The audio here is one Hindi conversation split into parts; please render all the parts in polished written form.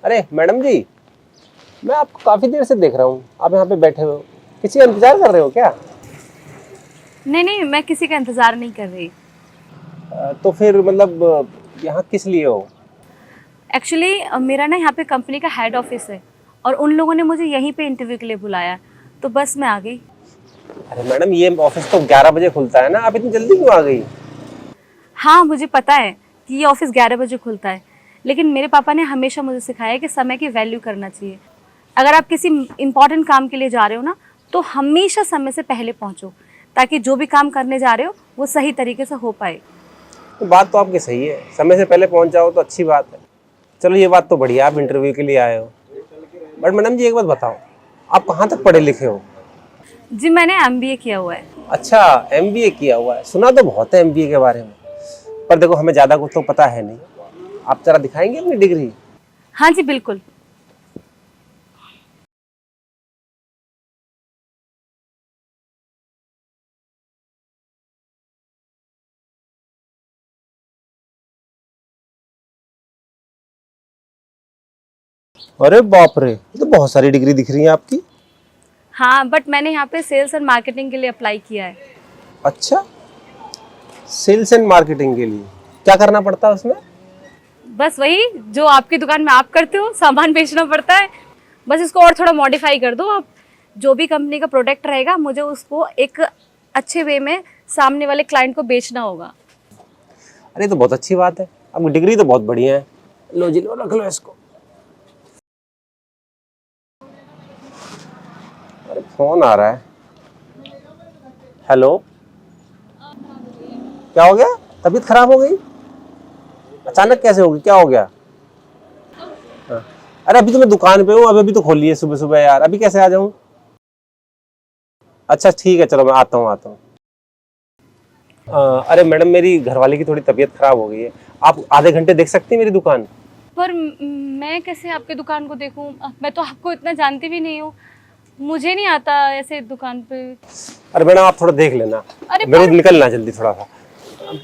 अरे मैडम जी, मैं आपको काफी देर से देख रहा हूँ, आप यहाँ पे बैठे हो, किसी का इंतजार कर रहे हो क्या? नहीं नहीं, मैं किसी का इंतज़ार नहीं कर रही। तो फिर मतलब यहाँ किस लिए हो? एक्चुअली मेरा ना यहाँ पे कंपनी का हेड ऑफिस है और उन लोगों ने मुझे यहीं पे इंटरव्यू के लिए बुलाया, तो बस मैं आ गई। अरे मैडम, ये ऑफिस तो 11 बजे खुलता है ना, आप इतनी जल्दी क्यों आ गई? हाँ, मुझे पता है कि ये ऑफिस 11 बजे खुलता है, लेकिन मेरे पापा ने हमेशा मुझे सिखाया है कि समय की वैल्यू करना चाहिए। अगर आप किसी इम्पोर्टेंट काम के लिए जा रहे हो ना, तो हमेशा समय से पहले पहुँचो, ताकि जो भी काम करने जा रहे हो वो सही तरीके से हो पाए। तो बात तो आपकी सही है, समय से पहले पहुँच जाओ तो अच्छी बात है। चलो ये बात तो बढ़िया, आप इंटरव्यू के लिए आए हो। बट मैडम जी एक बात बताओ, आप कहाँ तक पढ़े लिखे हो? जी, मैंने MBA किया हुआ है। अच्छा, एमबीए किया हुआ है। सुना तो बहुत है एमबीए के बारे में, पर देखो हमें ज़्यादा कुछ तो पता है नहीं। आप जरा दिखाएंगे अपनी डिग्री? हाँ जी, बिल्कुल। अरे बाप रे, ये तो बहुत सारी डिग्री दिख रही है आपकी। हाँ, बट मैंने यहाँ पे सेल्स एंड मार्केटिंग के लिए अप्लाई किया है। अच्छा, सेल्स एंड मार्केटिंग के लिए क्या करना पड़ता है उसमें? बस वही जो आपकी दुकान में आप करते हो, सामान बेचना पड़ता है। बस इसको और थोड़ा मॉडिफाई कर दो आप। जो भी कंपनी का प्रोडक्ट रहेगा, मुझे उसको एक अच्छे वे में सामने वाले क्लाइंट को बेचना होगा। अरे तो बहुत अच्छी बात है, आपकी डिग्री तो बहुत बढ़िया है। लो जी लो, रख लो इसको। अरे फोन आ रहा है। हेलो, क्या हो गया? तबीयत खराब हो गई? अचानक कैसे होगी, क्या हो गया? हाँ। अरे अभी तो मैं दुकान पे हूँ, अभी तो खोली है सुबह सुबह यार, अभी कैसे आ जाऊँ? अच्छा ठीक है, चलो मैं आता हूँ आता हूँ। अरे मैडम, मेरी घरवाली की थोड़ी तबीयत खराब हो गई है, आप आधे घंटे देख सकती हैं मेरी दुकान? पर मैं कैसे आपकी दुकान को देखूं? मैं तो आपको इतना जानती भी नहीं हूँ, मुझे नहीं आता ऐसे दुकान पे। अरे मैडम आप थोड़ा देख लेना, अरे मेरे पर को निकलना है जल्दी थोड़ा सा,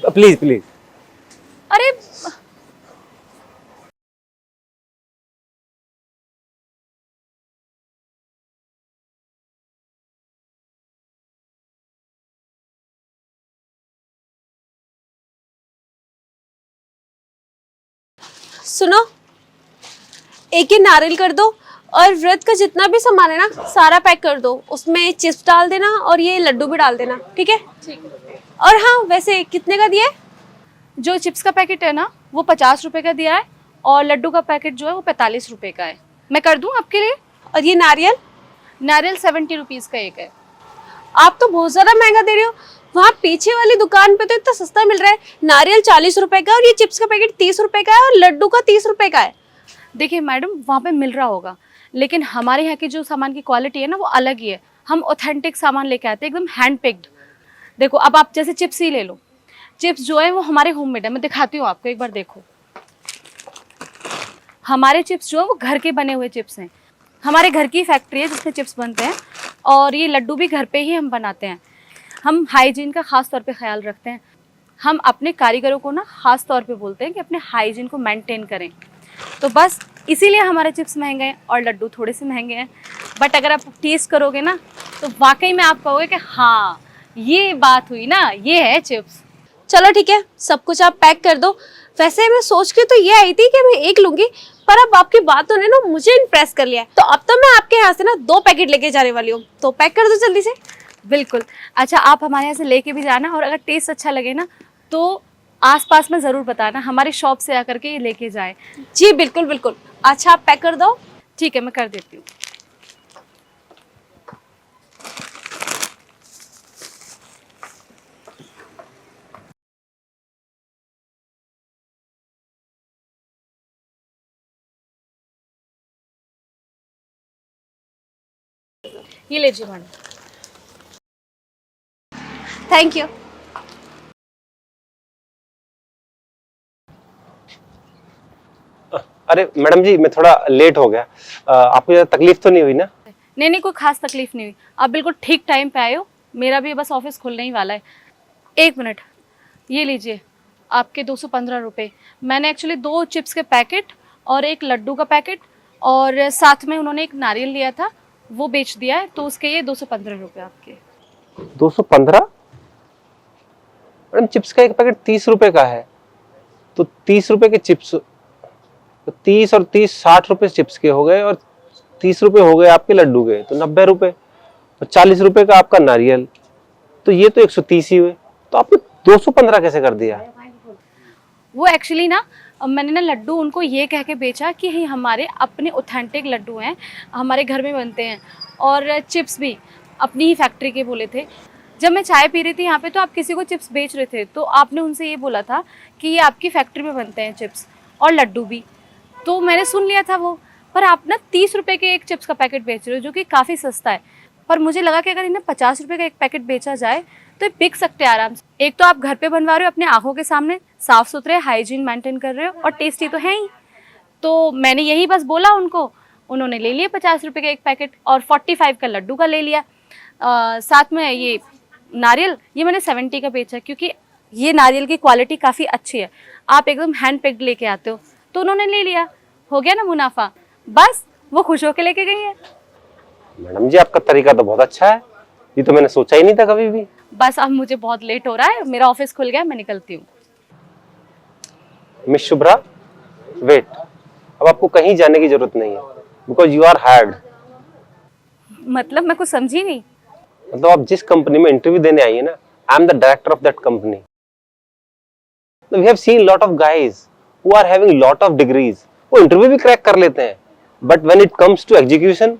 प्लीज प्लीज। अरे सुनो, एक ही नारियल कर दो और व्रत का जितना भी सामान है ना सारा पैक कर दो। उसमें चिप्स डाल देना और ये लड्डू भी डाल देना, ठीक है? ठीक है। और हाँ, वैसे कितने का दिया है? जो चिप्स का पैकेट है ना, वो 50 रुपए का दिया है, और लड्डू का पैकेट जो है वो 45 रुपए का है। मैं कर दूं आपके लिए? और ये नारियल? नारियल 70 रुपीज़ का एक है। आप तो बहुत ज्यादा महंगा दे रहे हो। वहाँ पीछे वाली दुकान पे तो इतना सस्ता मिल रहा है। नारियल 40 रुपए का और ये चिप्स का पैकेट 30 रुपए का है और लड्डू का 30 रुपए का है। देखिए मैडम, वहाँ पे मिल रहा होगा, लेकिन हमारे यहाँ की जो सामान की क्वालिटी है ना वो अलग ही है। हम ऑथेंटिक सामान लेके आते हैं, एकदम हैंड पिक्ड। देखो, अब आप जैसे चिप्स ही ले लो। चिप्स जो है वो हमारे होममेड है, मैं दिखाती हूँ आपको, एक बार देखो। हमारे चिप्स जो है वो घर के बने हुए चिप्स हैं। हमारे घर की फैक्ट्री है जिसमें चिप्स बनते हैं, और ये लड्डू भी घर पे ही हम बनाते हैं। हम हाइजीन का ख़ास तौर पे ख्याल रखते हैं। हम अपने कारीगरों को ना ख़ास तौर पे बोलते हैं कि अपने हाइजीन को मेंटेन करें। तो बस इसीलिए हमारे चिप्स महंगे हैं और लड्डू थोड़े से महंगे हैं। बट अगर आप टेस्ट करोगे ना, तो वाकई में आप कहोगे कि हाँ, ये बात हुई ना, ये है चिप्स। चलो ठीक है, सब कुछ आप पैक कर दो। वैसे मैं सोच के तो ये आई थी कि मैं एक लूंगी, पर अब आपकी बातों ने ना मुझे इम्प्रेस कर लिया है। तो अब तो मैं आपके यहाँ से ना 2 पैकेट लेके जाने वाली हूँ, तो पैक कर दो जल्दी से। बिल्कुल। अच्छा, आप हमारे यहाँ से लेके भी जाना, और अगर टेस्ट अच्छा लगे ना तो आसपास में ज़रूर बताना, हमारी शॉप से आकर के ये लेके जाए। जी बिल्कुल बिल्कुल। अच्छा, आप पैक कर दो। ठीक है, मैं कर देती हूँ। ये लीजिए मैडम। Thank you. अरे मैडम जी, मैं थोड़ा लेट हो गया, आपको ज़्यादा तकलीफ तो नहीं हुई ना? नहीं नहीं, कोई खास तकलीफ नहीं हुई। आप बिल्कुल ठीक टाइम पे आए हो। मेरा भी बस ऑफिस खुलने ही वाला है। एक मिनट, ये लीजिए आपके 215 रुपये। मैंने एक्चुअली 2 चिप्स के पैकेट और एक लड्डू का पैकेट, और साथ में उन्होंने एक नारियल लिया था, वो बेच दिया है। तो उसके ये 215 रुपये आपके। 215? मैडम चिप्स का एक पैकेट 30 रुपए का है, तो 30 रुपए के चिप्स, तो 30 और 30 60 रुपए चिप्स के हो गए, और 30 रुपए हो गए आपके लड्डू के, तो 90 रुपए, और 40 रुपए का आपका नारियल, तो ये तो 130 ही हुए। तो आपने 215 कैसे कर दिया? वो एक्चुअली ना मैंने ना लड्डू उनको ये कह के बेचा कि ये हमारे अपने ऑथेंटिक लड्डू हैं, हमारे घर में बनते हैं, और चिप्स भी अपनी ही फैक्ट्री के बोले थे। जब मैं चाय पी रही थी यहाँ पे, तो आप किसी को चिप्स बेच रहे थे, तो आपने उनसे ये बोला था कि ये आपकी फैक्ट्री में बनते हैं चिप्स और लड्डू भी। तो मैंने सुन लिया था वो, पर आप ना 30 रुपये के एक चिप्स का पैकेट बेच रहे हो, जो कि काफ़ी सस्ता है। पर मुझे लगा कि अगर इन्हें 50 रुपये का एक पैकेट बेचा जाए तो ये बिक सकते हैं आराम से। एक तो आप घर पे बनवा रहे हो अपने आंखों के सामने, साफ़ सुथरे हाइजीन मेंटेन कर रहे हो, और टेस्टी तो है ही। तो मैंने यही बस बोला उनको, उन्होंने ले लिया 50 रुपये का एक पैकेट, और 45 का लड्डू का ले लिया। साथ में ये नारियल, ये मैंने 70 का बेचा, क्योंकि ये नारियल की क्वालिटी काफ़ी अच्छी है, आप एकदम हैंड पिक्ड लेके आते हो। तो उन्होंने ले लिया, हो गया ना मुनाफा। बस वो खुश होकर लेके गई है। मैडम जी आपका तरीका तो बहुत अच्छा है, ये तो मैंने सोचा ही नहीं था कभी भी। बस अब मुझे बहुत लेट हो रहा है, मेरा ऑफिस खुल गया, मैं निकलती हूँ। मिस शुभ्रा, वेट, अब आपको कहीं जाने की जरूरत नहीं है, बिकॉज यू आर हायर्ड। मतलब मैं कुछ समझी नहीं। मतलब आप जिस कंपनी में इंटरव्यू देने आई है ना, I am the director of that company. We have seen lot of guys who are having lot of degrees, वो इंटरव्यू भी क्रैक कर लेते हैं, but when it comes to execution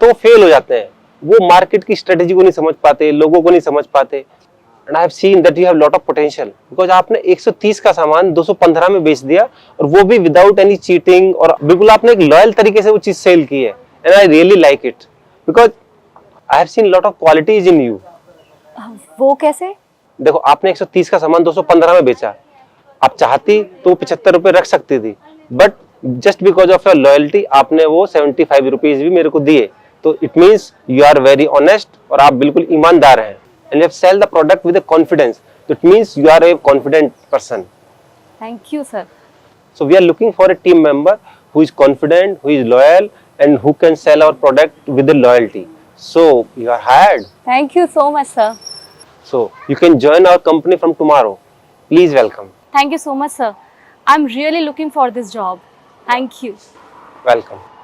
तो फेल हो जाते हैं। वो मार्केट की स्ट्रेटेजी को नहीं समझ पाते, लोगों को नहीं समझ पाते। And I have seen that you have lot of potential, because आपने 130 का सामान 215 में बेच दिया, और वो भी विदाउट एनी चीटिंग, और बिल्कुल आपने एक लॉयल तरीके से वो चीज सेल की है। And I really like it, because I have seen lot of qualities in you. वो कैसे? देखो, आपने 130 का सामान 215 में बेचा, आप चाहती तो 75 रुपए रख सकती थी, but just because of your loyalty आपने वो 75 रुपीज भी मेरे को दिए। तो it means you are very honest, और आप बिल्कुल ईमानदार हैं, and you have sell the product with confidence. तो it means you are a confident person. Thank you sir. So we are looking for a team member who is confident, who is loyal, and who can sell our product with the loyalty. So you are hired. Thank you so much sir. So you can join our company from tomorrow. Please welcome. Thank you so much sir. I am really looking for this job. Thank you. Welcome.